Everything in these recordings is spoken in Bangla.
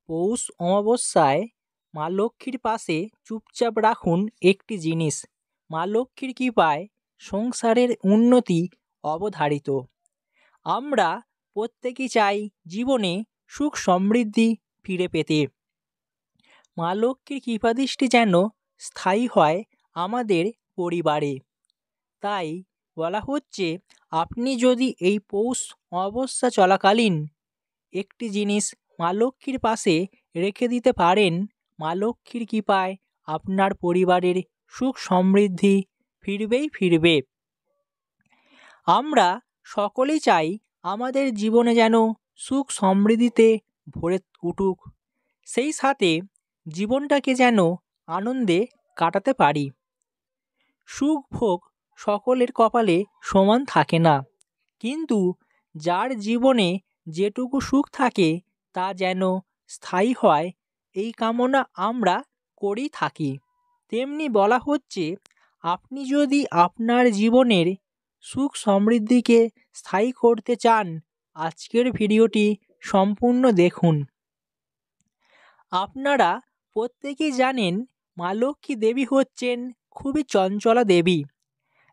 পৌষ অমাবস্যায় মা লক্ষ্মীর পাশে চুপচাপ রাখুন একটি জিনিস, মা লক্ষ্মীর কৃপায় সংসারের উন্নতি অবধারিত। আমরা প্রত্যেকেই চাই জীবনে সুখ সমৃদ্ধি ফিরে পেতে। মা লক্ষ্মীর কৃপাদৃষ্টি যেন স্থায়ী হয় আমাদের পরিবারে। তাই বলা হচ্ছে, আপনি যদি এই পৌষ অমাবস্যা চলাকালীন একটি জিনিস মা লক্ষ্মীর পাশে রেখে দিতে পারেন, মা লক্ষ্মীর কৃপায় আপনার পরিবারের সুখ সমৃদ্ধি ফিরবেই ফিরবে। আমরা সকলেই চাই আমাদের জীবনে যেন সুখ সমৃদ্ধিতে ভরে উঠুক, সেই সাথে জীবনটাকে যেন আনন্দে কাটাতে পারি। সুখ ভোগ সকলের কপালে সমান থাকে না, কিন্তু যার জীবনে যেটুকু সুখ থাকে তা যেন স্থায়ী হয়, এই কামনা আমরা করেই থাকি। তেমনি বলা হচ্ছে, আপনি যদি আপনার জীবনের সুখ সমৃদ্ধিকে স্থায়ী করতে চান, আজকের ভিডিওটি সম্পূর্ণ দেখুন। আপনারা প্রত্যেকেই জানেন, মা লক্ষ্মী দেবী হচ্ছেন খুবই চঞ্চলা দেবী।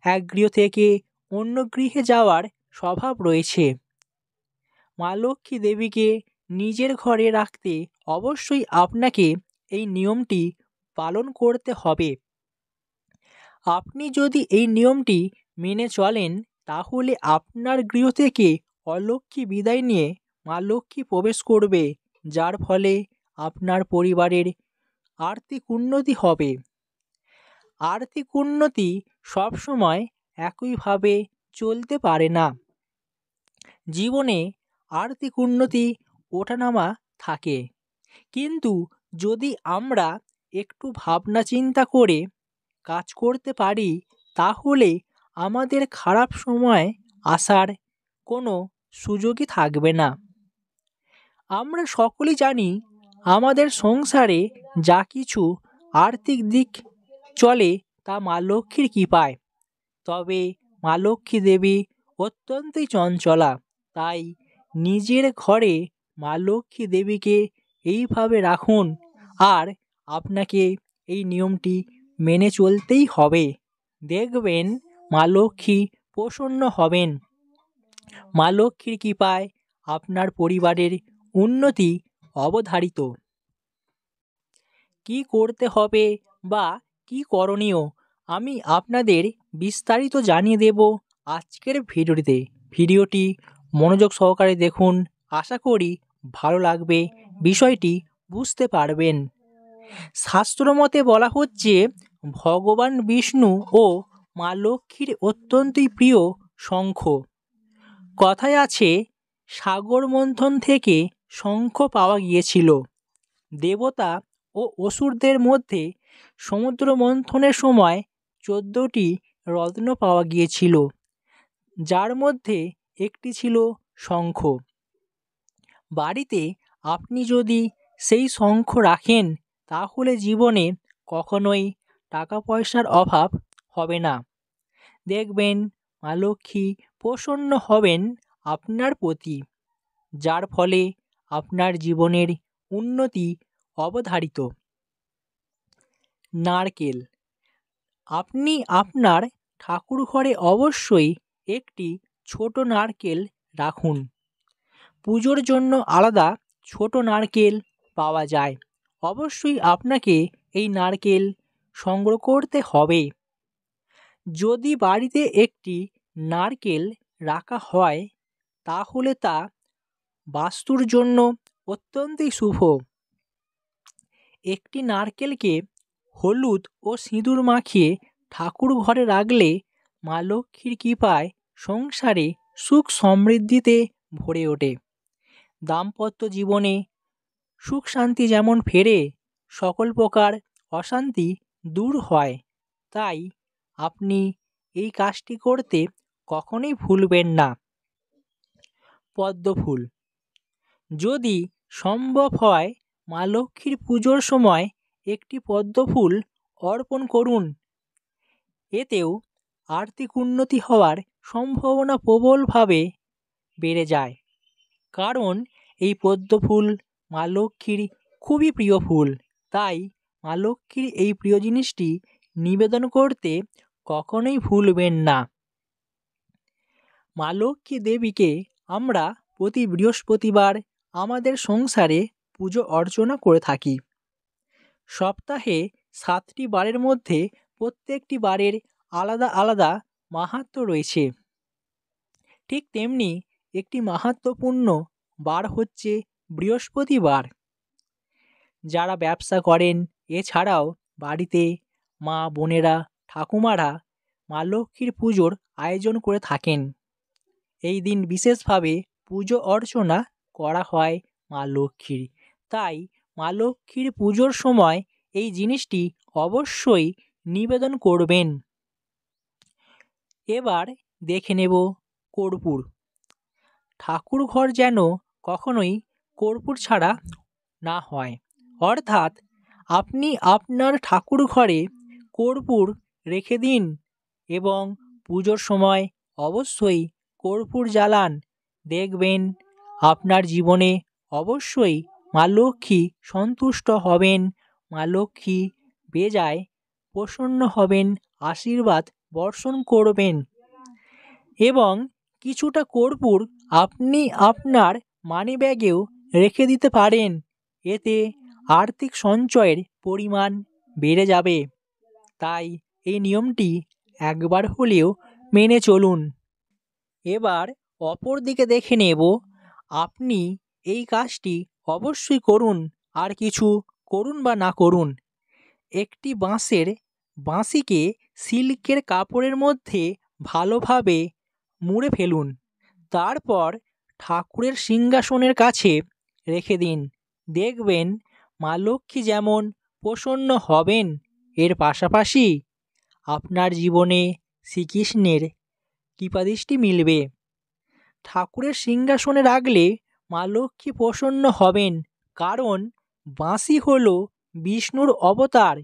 এক গৃহ থেকে অন্য গৃহে যাওয়ার স্বভাব রয়েছে। মা লক্ষ্মী দেবীকে নিজের ঘরে রাখতে অবশ্যই আপনাকে এই নিয়মটি পালন করতে হবে। আপনি যদি এই নিয়মটি মেনে চলেন, তাহলে আপনার গৃহ থেকে অলক্ষ্মী বিদায় নিয়ে মা লক্ষ্মী প্রবেশ করবে, যার ফলে আপনার পরিবারের আর্থিক উন্নতি হবে। আর্থিক উন্নতি সবসময় একইভাবে চলতে পারে না। জীবনে আর্থিক উন্নতি ওঠানামা থাকে, কিন্তু যদি আমরা একটু ভাবনা চিন্তা করে কাজ করতে পারি, তাহলে আমাদের খারাপ সময় আসার কোনো সুযোগই থাকবে না। আমরা সকলেই জানি, আমাদের সংসারে যা কিছু আর্থিক দিক চলে তা মা লক্ষ্মীর কৃপায়। তবে মা লক্ষ্মী দেবী অত্যন্তই চঞ্চলা, তাই নিজের ঘরে মা লক্ষ্মী দেবীকে এইভাবে রাখুন, আর আপনাকে এই নিয়মটি মেনে চলতেই হবে। দেখবেন মা লক্ষ্মী প্রসন্ন হবেন। মা লক্ষ্মীর কৃপায় আপনার পরিবারের উন্নতি অবধারিত। কি করতে হবে বা কি করণীয়, আমি আপনাদের বিস্তারিত জানিয়ে দেব আজকের ভিডিওটিতে। ভিডিওটি মনোযোগ সহকারে দেখুন, আশা করি ভালো লাগবে, বিষয়টি বুঝতে পারবেন। শাস্ত্রমতে বলা হচ্ছে, ভগবান বিষ্ণু ও মা লক্ষ্মীর অত্যন্তই প্রিয় শঙ্খ। কথায় আছে, সাগর মন্থন থেকে শঙ্খ পাওয়া গিয়েছিল। দেবতা ও অসুরদের মধ্যে সমুদ্র মন্থনের সময় 14টি রত্ন পাওয়া গিয়েছিল, যার মধ্যে একটি ছিল শঙ্খ। বাড়িতে আপনি যদি সেই শঙ্খ রাখেন, তাহলে জীবনে কখনোই টাকা পয়সার অভাব হবে না। দেখবেন মা লক্ষ্মী প্রসন্ন হবেন আপনার প্রতি, যার ফলে আপনার জীবনের উন্নতি অবধারিত। নারকেল, আপনি আপনার ঠাকুর ঘরে অবশ্যই একটি ছোট নারকেল রাখুন। পুজোর জন্য আলাদা ছোট নারকেল পাওয়া যায়। অবশ্যই আপনাকে এই নারকেল সংগ্রহ করতে হবে। যদি বাড়িতে একটি নারকেল রাখা হয়, তাহলে তা বাস্তুর জন্য অত্যন্তই শুভ। একটি নারকেলকে হলুদ ও সিঁদুর মাখিয়ে ঠাকুর ঘরে রাখলে মা লক্ষ্মীর কৃপায় সংসারে সুখ সমৃদ্ধিতে ভরে ওঠে। দাম্পত্য জীবনে সুখ শান্তি যেমন ফেরে, সকল প্রকার অশান্তি দূর হয়। তাই আপনি এই কাজটি করতে কখনোই ভুলবেন না। পদ্ম ফুল, যদি সম্ভব হয় মা লক্ষ্মীর পুজোর সময় একটি পদ্ম ফুল অর্পণ করুন। এতেও আর্থিক উন্নতি হওয়ার সম্ভাবনা প্রবলভাবে বেড়ে যায়, কারণ এই পদ্ম ফুল মা লক্ষ্মীর খুবই প্রিয় ফুল, তাই মা লক্ষ্মীর এই প্রিয় জিনিসটি নিবেদন করতে কখনোই ভুলবেন না। মা লক্ষ্মী দেবীকে আমরা প্রতি বৃহস্পতিবার আমাদের সংসারে পুজো অর্চনা করে থাকি। সপ্তাহে 7টি বারের মধ্যে প্রত্যেকটি বারের আলাদা আলাদা মাহাত্ম্য রয়েছে। ঠিক তেমনি একটি মাহাত্ম্যপূর্ণ বার হচ্ছে বৃহস্পতিবার। যারা ব্যবসা করেন, এছাড়াও বাড়িতে মা বোনেরা ঠাকুমারা মা লক্ষ্মীর পুজোর আয়োজন করে থাকেন। এই দিন বিশেষভাবে পুজো অর্চনা করা হয় মা লক্ষ্মীর, তাই মা লক্ষ্মীর পুজোর সময় এই জিনিসটি অবশ্যই নিবেদন করবেন। এবার দেখে নেব কর্পূর। ঠাকুর ঘর যেন কখনোই কর্পূর ছাড়া না হয়, অর্থাৎ আপনি আপনার ঠাকুর ঘরে কর্পূর রেখে দিন এবং পুজোর সময় অবশ্যই কর্পূর জ্বালান। দেখবেন আপনার জীবনে অবশ্যই মা লক্ষ্মী সন্তুষ্ট হবেন, মা লক্ষ্মী বেজায় প্রসন্ন হবেন, আশীর্বাদ বর্ষণ করবেন। এবং কিছুটা কর্পূর আপনি আপনার মানিব্যাগেও রেখে দিতে পারেন, এতে আর্থিক সঞ্চয়ের পরিমাণ বেড়ে যাবে। তাই এই নিয়মটি একবার হলেও মেনে চলুন। এবার অপর দিকে দেখে নেব আপনি এই কাজটি অবশ্যই করুন, আর কিছু করুন বা না করুন। একটি বাঁশিকে সিল্কের কাপড়ের মধ্যে ভালোভাবে মুড়ে ফেলুন, তারপর ঠাকুরের সিংহাসনের কাছে রেখে দিন। দেখবেন মা লক্ষ্মী যেমন প্রসন্ন হবেন, এর পাশাপাশি আপনার জীবনে শ্রীকৃষ্ণের কৃপাদৃষ্টি মিলবে। ঠাকুরের সিংহাসনে রাখলে মা লক্ষ্মী প্রসন্ন হবেন, কারণ বাঁশি হল বিষ্ণুর অবতার,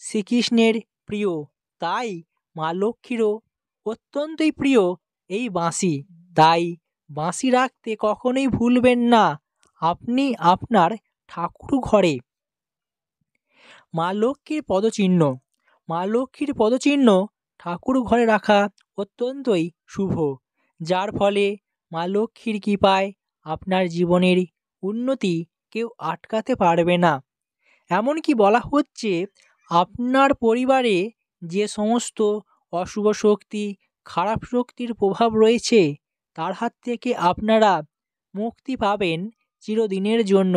শ্রীকৃষ্ণের প্রিয়, তাই মা লক্ষ্মীরও অত্যন্তই প্রিয় এই বাঁশি। তাই বাঁশি রাখতে কখনোই ভুলবেন না আপনি আপনার ঠাকুর ঘরে। মা লক্ষ্মীর পদচিহ্ন। মা লক্ষ্মীর পদচিহ্ন ঠাকুর ঘরে রাখা অত্যন্তই শুভ, যার ফলে মা লক্ষ্মীর কৃপায় আপনার জীবনের উন্নতি কেউ আটকাতে পারবে না। এমনকি বলা হচ্ছে আপনার পরিবারে যে সমস্ত অশুভ শক্তি, খারাপ শক্তির প্রভাব রয়েছে, তার হাত থেকে আপনারা মুক্তি পাবেন চিরদিনের জন্য,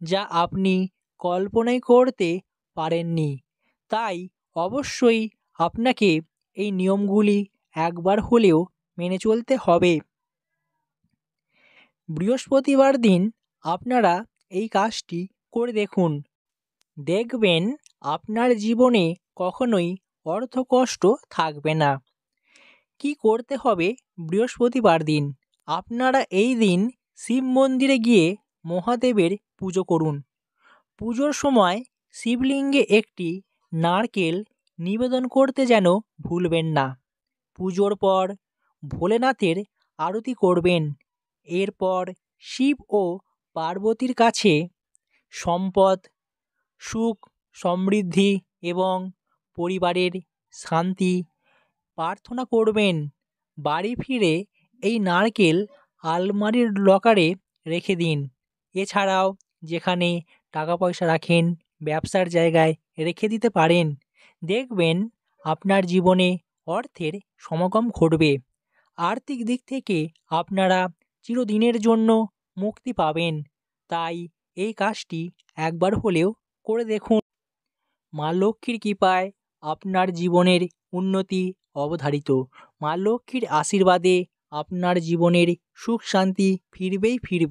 যা আপনি কল্পনাই করতে পারেননি। তাই অবশ্যই আপনাকে এই নিয়মগুলি একবার হলেও মেনে চলতে হবে। বৃহস্পতিবার দিন আপনারা এই কাজটি করে দেখুন, দেখবেন আপনার জীবনে কখনোই অর্থকষ্ট থাকবে না। কি করতে হবে বৃহস্পতিবার দিন? আপনারা এই দিন শিব মন্দিরে গিয়ে মহাদেবের পুজো করুন। পুজোর সময় শিবলিঙ্গে একটি নারকেল নিবেদন করতে যেন ভুলবেন না। পুজোর পর ভোলেনাথের আরতি করবেন। এরপর শিব ও পার্বতীর কাছে সম্পদ, সুখ, সমৃদ্ধি এবং পরিবারের শান্তি প্রার্থনা করবেন। বাড়ি ফিরে এই নারকেল আলমারির লকারে রেখে দিন। এছাড়াও যেখানে টাকা পয়সা রাখেন, ব্যবসার জায়গায় রেখে দিতে পারেন। দেখবেন আপনার জীবনে অর্থের সমাগম ঘটবে। আর্থিক দিক থেকে আপনারা চিরদিনের জন্য মুক্তি পাবেন। তাই এই কাজটি একবার হলেও করে দেখুন। মা লক্ষ্মীর কৃপায় আপনার জীবনের উন্নতি অবধারিত। মা লক্ষ্মীর আশীর্বাদে আপনার জীবনের সুখ শান্তি ফিরবেই ফিরবে।